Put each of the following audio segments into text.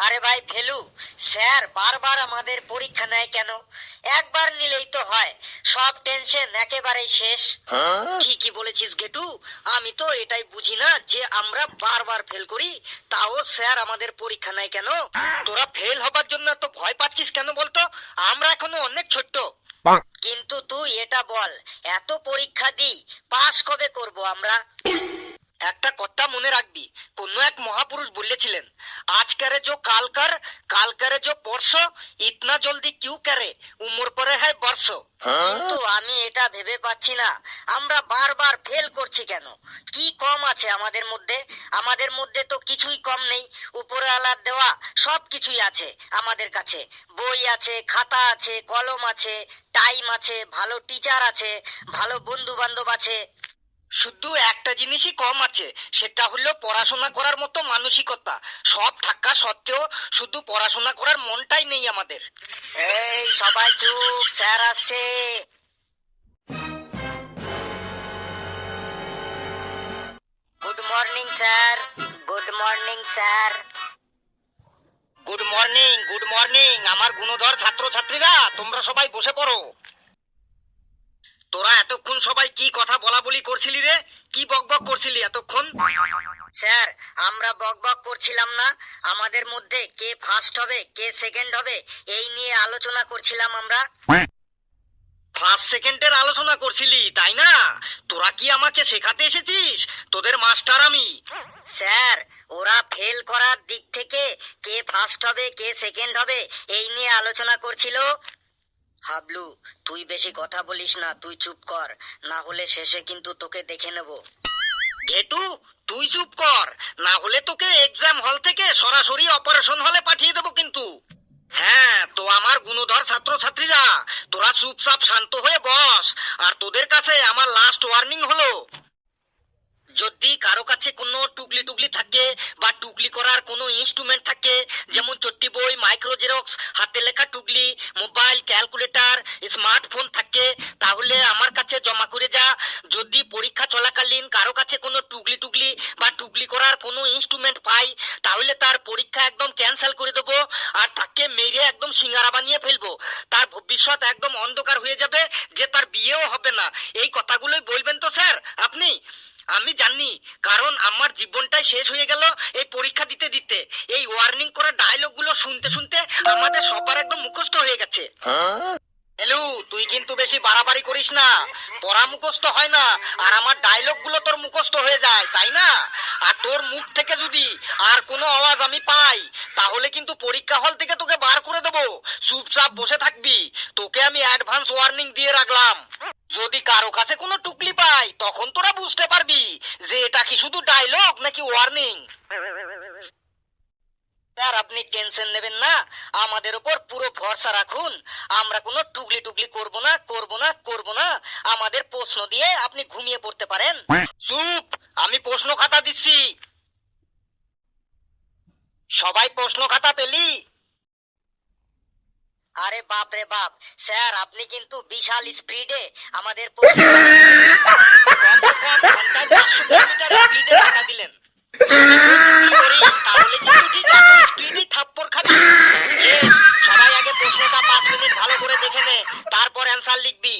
আরে ভাই ফেলু, স্যার বারবার আমাদের পরীক্ষা নেয় কেন? একবার নিলেই তো হয়, সব টেনশন একেবারেই শেষ। ঠিকই বলেছিস গেটু, আমি তো এটাই বুঝি না যে আমরা বারবার ফেল করি, তাও স্যার আমাদের পরীক্ষা নেয় কেন? তোরা ফেল হবার জন্য তো ভয় পাচ্ছিস কেন বলতো? আমরা এখনো অনেক ছোট্ট। কিন্তু তুই এটা বল, এত পরীক্ষা দিই, পাশ কবে করব আমরা? একটা কথা মনে রাখবি, কোন এক মহাপুরুষ বলেছিলেন, আজ করে जो কাল কর, কাল করে जो পরশো, ইতনা জলদি কিউ করে, উমর পরে হয় বর্ষ। কিন্তু আমি এটা ভেবে পাচ্ছি না, আমরা বারবার ফেল করছি কেন? কি কম আছে আমাদের মধ্যে? আমাদের মধ্যে তো কিছুই কম নেই, উপরওয়ালার দেওয়া সব কিছুই আছে আমাদের কাছে। বই আছে, খাতা আছে, কলম আছে, টাইম আছে, ভালো টিচার আছে, ভালো বন্ধু বান্ধব আছে। শুধু একটা জিনিসই কম আছে, সেটা হলো পড়াশোনা করার মতো মানসিকতা। সব থাকা সত্ত্বেও শুধু পড়াশোনা করার মনটাই নেই আমাদের। এই সবাই চুপ, স্যার আসছে। Good morning sir, good morning sir. Good morning, good morning আমার গুণধর ছাত্রছাত্রীরা, তোমরা সবাই বসে পড়ো। তোরা এতক্ষণ সবাই কি কথা বলা বলি করছিলি রে? কি বকবক করছিলি এতক্ষণ? স্যার, আমরা বকবক করছিলাম না, আমাদের মধ্যে কে ফার্স্ট হবে কে সেকেন্ড হবে এই নিয়ে আলোচনা করছিলাম আমরা। ফার্স্ট সেকেন্ডের আলোচনা করছিলি তাই না? তোরা কি আমাকে শেখাতে এসেছিস? তোদের মাস্টার আমি। স্যার, ওরা ফেল করার দিক থেকে কে ফার্স্ট হবে কে সেকেন্ড হবে এই নিয়ে আলোচনা করছিল। হাবলু, তুই বেশি কথা বলিস না, তুই চুপ কর, না হলে শেষে কিন্তু তোকে দেখে নেব। ঘেটু, তুই চুপ কর, না হলে তোকে এক্সাম হল থেকে সরাসরি অপারেশন হলে পাঠিয়ে দেবো কিন্তু। হ্যাঁ, তো আমার গুণধর ছাত্রছাত্রীরা, তোরা চুপচাপ শান্ত হয়ে বস। আর তোদের কাছে আমার লাস্ট ওয়ার্নিং হলো, যদি কারো কাছে কোনো টুকলি টুকলি থাকে বা টুকলি করার কোনো ইনস্ট্রুমেন্ট থাকে, যেমন চট্টি বই, মাইক্রো জেরক্স, হাতে লেখা টুকলি, মোবাইল, ক্যালকুলেটর, স্মার্টফোন থাকে, তাহলে আমার কাছে জমা করে যা। যদি পরীক্ষা চলাকালীন কারো কাছে কোনো টুকলি টুকলি বা টুকলি করার কোনো ইনস্ট্রুমেন্ট পাই, তাহলে তার পরীক্ষা একদম ক্যান্সেল করে দেবো, আর তাকে মেরে একদম সিঙ্গারা বানিয়ে ফেলবো। তার ভবিষ্যৎ একদম অন্ধকার হয়ে যাবে, যে তার বিয়েও হবে না। এই কথাগুলোই বলবেন তো স্যার আপনি? আমি জানি, কারণ আমার জীবনটাই শেষ হয়ে গেল এই পরীক্ষা দিতে দিতে। এই ওয়ার্নিং করা ডায়লগ গুলো শুনতে শুনতে আমাদের সবার একদম মুখস্থ হয়ে গেছে। হ্যালো, তুই কিন্তু বেশি বাড়াবাড়ি করিস না। পড়া মুখস্থ হয় না, আর আমার ডায়লগ গুলো তোর মুখস্থ হয়ে যায় তাই না? আর তোর মুখ থেকে যদি আর কোনো আওয়াজ আমি পাই, তাহলে কিন্তু পরীক্ষা হল থেকে তোকে বার করে দেবো। চুপচাপ বসে থাকবি, তোকে আমি অ্যাডভান্স ওয়ার্নিং দিয়ে রাখলাম। যদি কারো কাছে কোনো টুকলি পাই, তখন তোরা বুঝতে পারবি যে এটা কি শুধু ডায়লগ নাকি ওয়ার্নিং। স্যার, আপনি টেনশন নেবেন না, আমাদের উপর পুরো ভরসা রাখুন। আমরা কোনো টুকলি টুকলি করব না, করব না, করব না। আমাদের প্রশ্ন দিয়ে আপনি ঘুমিয়ে পড়তে পারেন। চুপ, আমি প্রশ্ন খাতা দিচ্ছি। সবাই প্রশ্ন খাতা পেলি? আরে বাপ রে বাপ, স্যার আপনি কিন্তু বিশাল স্পিডে আমাদের প্রশ্ন কমসে কম ঘন্টায় 500 কিলোমিটার স্পিডে টাকা দিলেন। যদি করিস, তাহলে কিন্তু ঠিক এত স্পিডেই থাপ্পড় খাবি। এ, সবাই আগে প্রশ্নটা 5 মিনিট ভালো করে দেখে নে, তারপর অ্যান্সার লিখবি।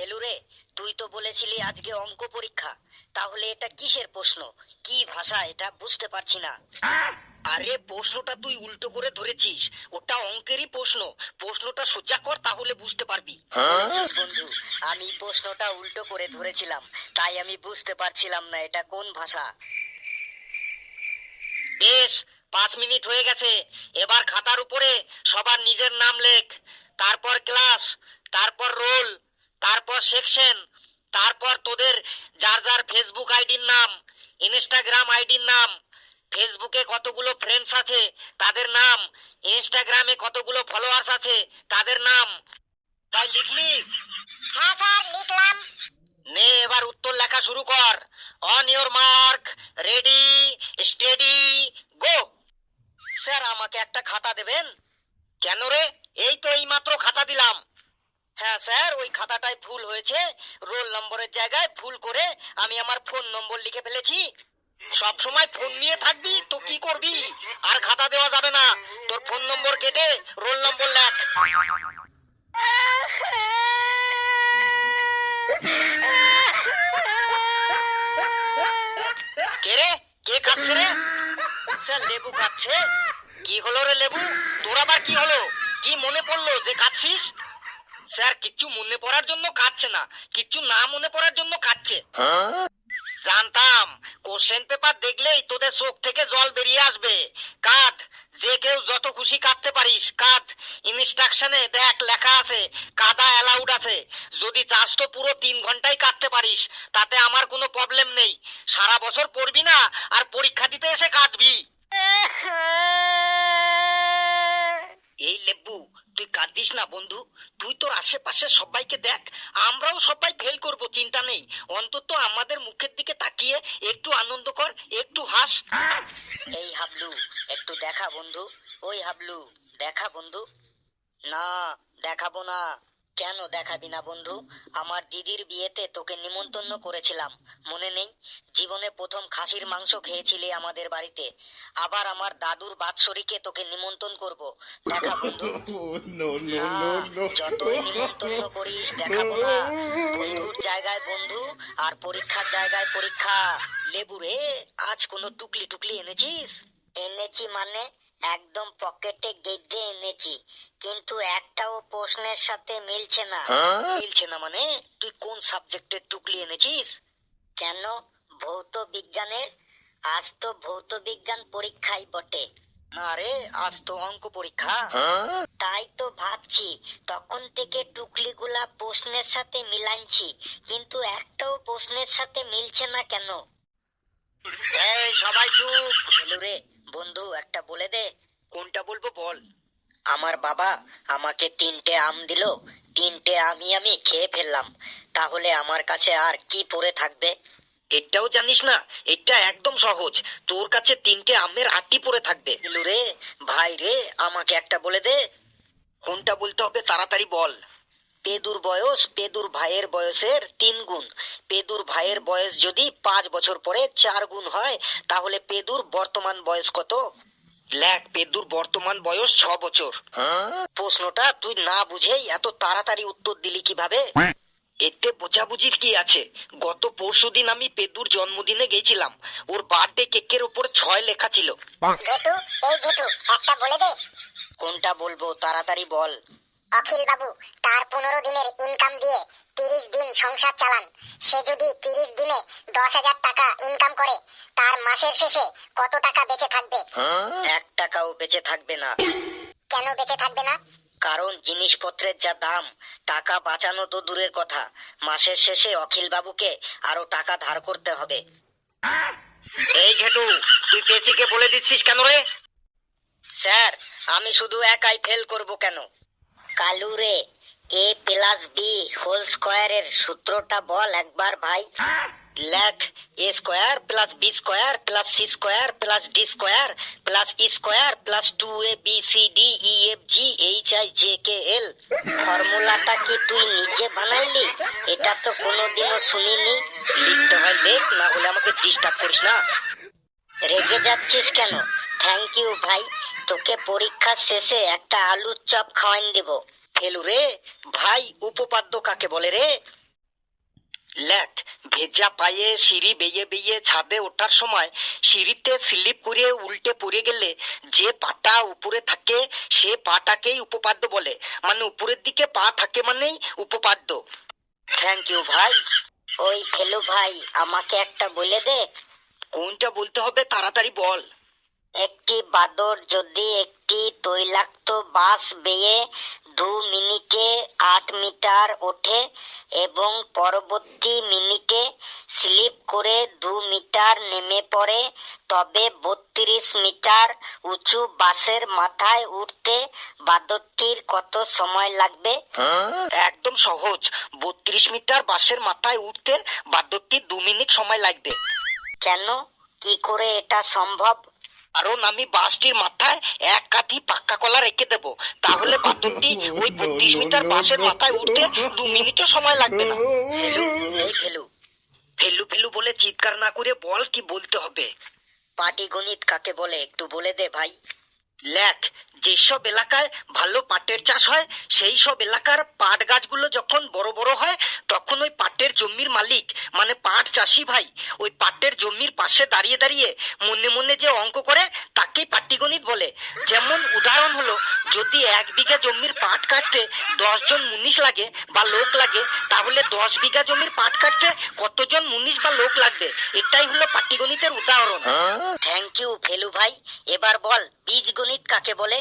এলুরে, তুই তো বলেছিলি আজকে অঙ্ক পরীক্ষা, তাহলে এটা কিসের প্রশ্ন, কি ভাষা এটা বুঝতে পারছি না। আরে প্রশ্নটা তুই উল্টো করে ধরেছিস, ওটা অঙ্কেরই প্রশ্ন। প্রশ্নটা সোজা কর, তাহলে বুঝতে পারবি। বলেছিস বন্ধু, আমি প্রশ্নটা উল্টো করে ধরেছিলাম, তাই আমি বুঝতে পারছিলাম না এটা কোন ভাষা। বেশ, 5 মিনিট হয়ে গেছে। এবার খাতার উপরে সবার নিজের নাম লেখ, তারপর ক্লাস, তারপর রোল, তারপর সেকশন, তারপর তোদের যার যার ফেসবুক আইডির নাম, ইনস্টাগ্রাম আইডির নাম, ফেসবুকে কতগুলো ফ্রেন্ডস আছে তাদের নাম, ইনস্টাগ্রামে কতগুলো ফলোয়ার্স আছে তাদের নাম। তাই লিখলি? হ্যাঁ স্যার, লিখলাম। নে, এবার উত্তর লেখা শুরু কর। On your mark, ready, steady, go. Sir, আমাকে একটা খাতা দেবেন? কেন রে? এই তো এইমাত্র খাতা দিলাম। হ্যাঁ স্যার, ওই খাতাটায় ভুল হয়েছে, রোল নম্বরের জায়গায় ভুল করে আমি আমার ফোন নম্বর লিখে ফেলেছি। সব সময় ফোন নিয়ে থাকবি তো কি করবি? আর খাতা দেওয়া যাবে না, তোর ফোন নম্বর কেটে রোল নম্বর লেখ। কে রে? কে খাচ্ছে রে? স্যার লেবু খাচ্ছে। কি হলো রে লেবু? তোর আবার কি হলো? কি মনে পড়লো যে কাঁদছিস? স্যার কিচ্ছু মনে পড়ার জন্য কাঁদছে না, কিচ্ছু না মনে পড়ার জন্য কাঁদছে। জানতাম কোশ্চেন পেপার দেখলেই তোদের চোখ থেকে জল বেরিয়ে আসবে। কাঁদ, যে কেউ যত খুশি কাঁদতে পারিস কাঁদ। ইনস্ট্রাকশনে দেখ লেখা আছে কাদা অ্যালাউড আছে। যদি চাস তো পুরো 3 ঘন্টাই কাঁদতে পারিস, তাতে আমার কোনো প্রবলেম নেই। সারা বছর পড়বি না আর পরীক্ষা দিতে এসে কাঁদবি। এই লেবু, তুই কাঁদিস না বন্ধু। তুই তোর আশেপাশে সবাইকে দেখ, আমরাও সবাই ফেল করব, চিন্তা নেই। অন্তত আমাদের মুখের দিকে তাকিয়ে একটু আনন্দ কর, একটু হাস। এই হাবলু, একটু দেখা বন্ধু। ওই হাবলু, দেখা বন্ধু। না, দেখাবো না। কেন দেখাবি না বন্ধু? আমার দিদির বিয়েতে তোকে নিমন্ত্রণ করেছিলাম, মনে নেই? জীবনে প্রথম খাসির মাংস খেয়েছিলি আমাদের বাড়িতে। আবার আমার দাদুর বাৎসরিকে তোকে নিমন্ত্রণ করব। দেখা বন্ধু। না, যতই নিমন্ত্রণ করিস দেখাবো না। বন্ধুর জায়গায় বন্ধু আর পরীক্ষার জায়গায় পরীক্ষা। লেবু রে, আজ কোনো টুকলি টুকলি এনেছিস? এনেছি মানে একদম পকেটে গেঁথে এনেছি, কিন্তু একটাও প্রশ্নের সাথে মিলছে না। মিলছে না মানে? তুই কোন সাবজেক্টের টুকলি এনেছিস? কেন, ভৌত বিজ্ঞানের? আজ তো ভৌত বিজ্ঞান পরীক্ষাই বটে। না রে, আজ তো অঙ্ক পরীক্ষা। তাই তো ভাবছি, তখন থেকে টুকলিগুলা প্রশ্নের সাথে মিলাচ্ছি, কিন্তু একটাও প্রশ্নের সাথে মিলছে না কেন? এই সবাই চুপ। বলু রে বন্ধু, একটা বলে দে। কোনটা বলবো বল। আমার বাবা আমাকে 3টে আম দিল, 3টে আমি খেয়ে ফেললাম। তাহলে আমার কাছে আর কি পড়ে থাকবে? এটাও জানিস না? এটা একদম সহজ। তোর কাছে 3টে আমের আটি পড়ে থাকবে। বলু রে ভাই রে, আমাকে একটা বলে দে। কোনটা বলতে হবে তাড়াতাড়ি বল। পেদুর বয়স পেদুর ভাইয়ের বয়সের 3 গুণ। পেদুর ভাইয়ের বয়স যদি 5 বছর পরে 4 গুণ হয়, তাহলে পেদুর বর্তমান বয়স কত? লেখ, পেদুর বর্তমান বয়স 6 বছর। প্রশ্নটা তুই না বুঝেই এত তাড়াতাড়ি উত্তর দিলি কিভাবে? এতে বোঝাবুঝির কি আছে? গত পরশুদিন আমি পেদুর জন্মদিনে গেছিলাম। ওর বার্থডে কেকের উপর 6 লেখা ছিল। ঘেটু, এই ঘেটু, একটা বলে দে। কোনটা বলবো তাড়াতাড়ি বল। অখিল বাবু তার 15 দিনের ইনকাম দিয়ে 30 দিন সংসার চালান। সে যদি 30 দিনে 10,000 টাকা ইনকাম করে, তার মাসের শেষে কত টাকা বেঁচে থাকবে? 1 টাকাও বেঁচে থাকবে না। কেন বেঁচে থাকবে না? কারণ জিনিসপত্রের যা দাম, টাকা বাঁচানো তো দূরের কথা, মাসের শেষে অখিল বাবুকে আরো টাকা ধার করতে হবে। এই ঘেটু, তুই পেছিকে বলে দিচ্ছিস কেন রে? স্যার, আমি শুধু একাই ফেল করব কেন? কালু রে, a+b² সূত্রটা বল একবার ভাই। লেখ, a²+b²+c²+d² +e²+2abcdefghl। ফর্মুলাটা কি তুই নিজে বানাইলি? এটা তো কোনোদিনও শুনিনি। লিখতে হয় লেখ, না হলে আমাকে ডিস্টার্ব করিস না। রেগে যাচ্ছিস কেন? থ্যাংক ইউ ভাই, তোকে পরীক্ষার শেষে একটা আলুর চপ খাওয়ান দেব। ফেলু রে ভাই, উপপাদ্য কাকে বলে রে? লেখ, ভেজা পায়ে সিঁড়ি বেয়ে বেয়ে ছাদে ওঠার সময় সিঁড়িতে স্লিপ করে উল্টে পড়ে গেলে যে পাটা উপরে থাকে সে পাটাকেই উপপাদ্য বলে। মানে উপরের দিকে পা থাকে মানেই উপপাদ্য। থ্যাংক ইউ ভাই। ওই ফেলু ভাই, আমাকে একটা বলে দে। কোনটা বলতে হবে তাড়াতাড়ি বল। একটি বাদর যদি একটি তৈলাক্ত বাস বেয়ে 2 মিনিটে 8 মিটার ওঠে এবং পরবর্তী মিনিটে স্লিপ করে 2 মিটার নেমে পড়ে, তবে 32 মিটার উঁচু বাসের মাথায় উঠতে বাদরটির কত সময় লাগবে? একদম সহজ। 32 মিটার বাসের মাথায় উঠতে বাদরটি 2 মিনিট সময় লাগবে। কেন, কি করে এটা সম্ভব? কারণ আমি বাসটির মাথায় এক কাঠি পাক্কা কলা রেখে দেব, তাহলে বাদরটি ওই 32 মিটার বাসের মাথায় উঠতে 2 মিনিটও সময় লাগবে না। ফেলু, এই ফেলু, ফেলু ফেলু বলে চিৎকার না করে বল কি বলতে হবে। পাটিগণিত কাকে বলে একটু বলে দে ভাই। লেখ, যেসব এলাকায় ভালো পাটের চাষ হয় সেই সব এলাকার পাট গাছগুলো যখন বড় বড় হয় তখন ওই পাটের জমির মালিক মানে পাট চাষি ভাই ওই পাটের জমির পাশে দাঁড়িয়ে দাঁড়িয়ে মনে মনে যে অঙ্ক করে তাকেই পাটিগণিত বলে। যেমন উদাহরণ হলো, যদি 1 বিঘা জমির পাট কাটতে 10 জন মুনিশ লাগে বা লোক লাগে, তাহলে 10 বিঘা জমির পাট কাটতে কতজন মুনিশ বা লোক লাগবে, এটাই হলো পাটিগণিতের উদাহরণ। থ্যাংক ইউ ফেলু ভাই। এবার বল বীজগণিত কাকে বলে।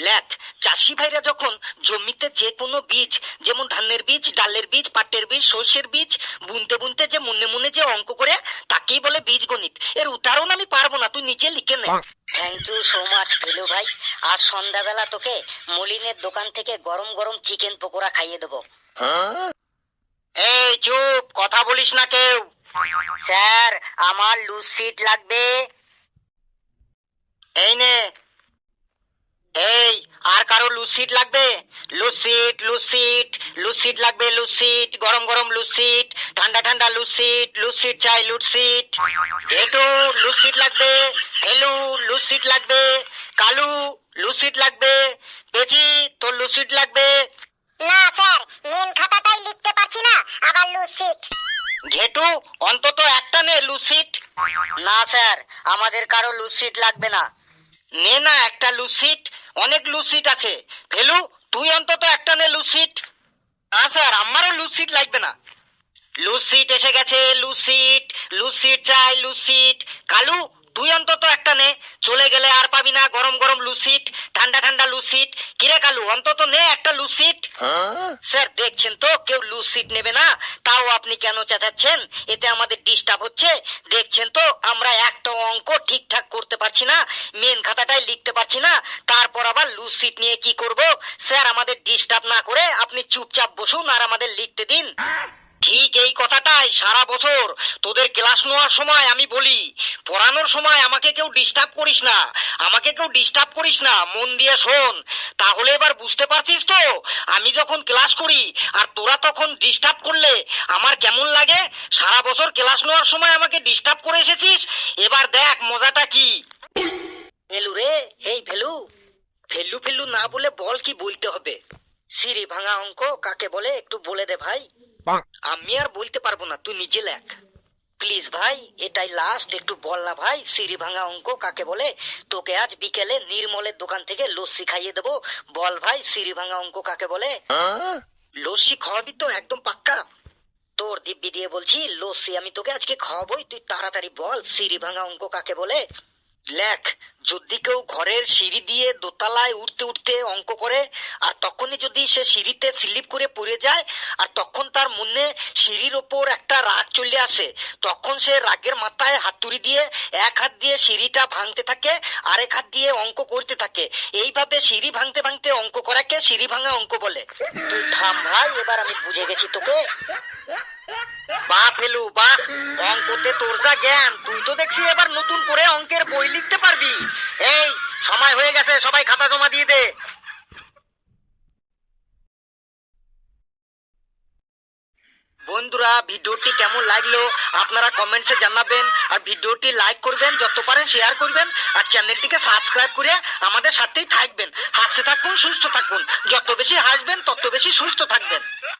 লেখ, চাষি ভাইরা যখন জমিতে যে কোনো বীজ, যেমন ধানের বীজ, ডালের বীজ, পাটের বীজ, সর্ষের বীজ বুনতে বুনতে যে মনে মনে যে অঙ্ক করে তাকেই বলে বীজগণিত। এর উদাহরণ আমি পারবো না, তুই নিচে লিখে নে। Thank you so much Felu ভাই। আজ সন্ধ্যাবেলা তোকে মলিনের দোকান থেকে গরম গরম চিকেন পকোড়া খাইয়ে দেবো। এই চুপ, কথা বলিস না কেউ। স্যার, আমার লুজ সিট লাগবে। এই নে। এই, আর কারো লুসিট লাগবে? লুসিট লুসিট লুসিট লাগবে, লুসিট, গরম গরম লুসিট, ঠান্ডা ঠান্ডা লুসিট, লুসিট চাই লুসিট। ঘেটু লুসিট লাগবে, হেলু লুসিট লাগবে, কালু লুসিট লাগবে, পেজি তোর লুসিট লাগবে। না স্যার, মেন খাতাটাই লিখতে পারছি না, আবার লুজ সিট। ঘেটু অন্তত একটা নে লুসিট। না স্যার, আমাদের কারো লুজ সিট লাগবে না। নে না একটা লুসিট, অনেক লুসিট আছে। ফেলু তুই অন্তত একটা নে লুসিট। না স্যার, আমারও লুসিট লাগবে না। লুসিট এসে গেছে, লুসিট, লুসিট চাই লুসিট। কালু তুই অন্তত একটা নে, চলে গেলে আর পাবি না গরম গরম লুসিট, ঠান্ডা ঠান্ডা লুসিট। কিরে কালু, অন্তত নে একটা লুসিট। স্যার দেখছেন তো কেউ লুজ সিট নেবে না, তাও আপনি কেন চেঁচাচ্ছেন? এতে আমাদের ডিস্টার্ব হচ্ছে। দেখছেন তো আমরা একটা অঙ্ক ঠিকঠাক করতে পারছি না, মেন খাতাটাই লিখতে পারছি না, তারপর আবার লুজ সিট নিয়ে কি করব? স্যার আমাদের ডিস্টার্ব না করে আপনি চুপচাপ বসুন আর আমাদের লিখতে দিন। ঠিক এই কথাটাই সারা বছর তোদের ক্লাস নেওয়ার সময় আমি বলি, পড়ানোর সময় আমাকে কেউ ডিস্টার্ব করিস না, আমাকে কেউ ডিস্টার্ব করিস না, মন দিয়ে শোন। তাহলে এবার বুঝতে পারছিস তো আমি যখন ক্লাস করি আর তোরা তখন ডিস্টার্ব করলে আমার কেমন লাগে? সারা বছর ক্লাস নেওয়ার সময় আমাকে ডিস্টার্ব করে এসেছিস, এবার দেখ মজাটা কি। ফেলু রে, এই ফেলু। ফেলু ফেলু না বলে বল কি বলতে হবে। সিঁড়ি ভাঙা অঙ্ক কাকে বলে একটু বলে দে ভাই। আমি আর বলতে পারবো না, তুই নিজে লেখ। প্লিজ ভাই, এটাই লাস্ট, একটু বল না ভাই সিঁড়ি ভাঙা অঙ্ক কাকে বলে। তোকে আজ বিকেলে নির্মলের দোকান থেকে লস্যি খাইয়ে দেবো। বল ভাই সিঁড়ি ভাঙা অঙ্ক কাকে বলে। লস্যি খাওয়াবি তো একদম পাক্কা? তোর দিব্যি দিয়ে বলছি, লস্যি আমি তোকে আজকে খাওয়াবোই, তুই তাড়াতাড়ি বল সিঁড়ি ভাঙা অঙ্ক কাকে বলে। লেখ, যদি কেউ ঘরের সিঁড়ি দিয়ে দোতলায় উঠতে উঠতে অঙ্ক করে আর তখনই যদি সে সিঁড়িতে স্লিপ করে পড়ে যায় আর তখন তার মনে সিঁড়ির ওপর একটা রাগ চলে আসে, তখন সে রাগের মাথায় হাতুড়ি দিয়ে এক হাত দিয়ে সিঁড়িটা ভাঙতে থাকে, আরেক হাত দিয়ে অঙ্ক করতে থাকে। এইভাবে সিঁড়ি ভাঙতে ভাঙতে অঙ্ক করাকে সিঁড়ি ভাঙা অঙ্ক বলে। তুই থাম ভাই, এবার আমি বুঝে গেছি তোকে। বাহ ফেলু বাহ, অঙ্কতে তোর যা জ্ঞান, তুই তো দেখছি এবার নতুন করে অঙ্কের বই লিখতে পারবি। এই সময় হয়ে গেছে, সবাই খাতা জমা দিয়ে দে। বন্ধুরা ভিডিওটি কেমন লাগলো আপনারা কমেন্টসে জানাবেন, আর ভিডিওটি লাইক করবেন, যত পারেন শেয়ার করবেন, আর চ্যানেলটিকে সাবস্ক্রাইব করে আমাদের সাথেই থাকবেন। হাসতে থাকুন, সুস্থ থাকুন, যত বেশি হাসবেন তত বেশি সুস্থ থাকবেন।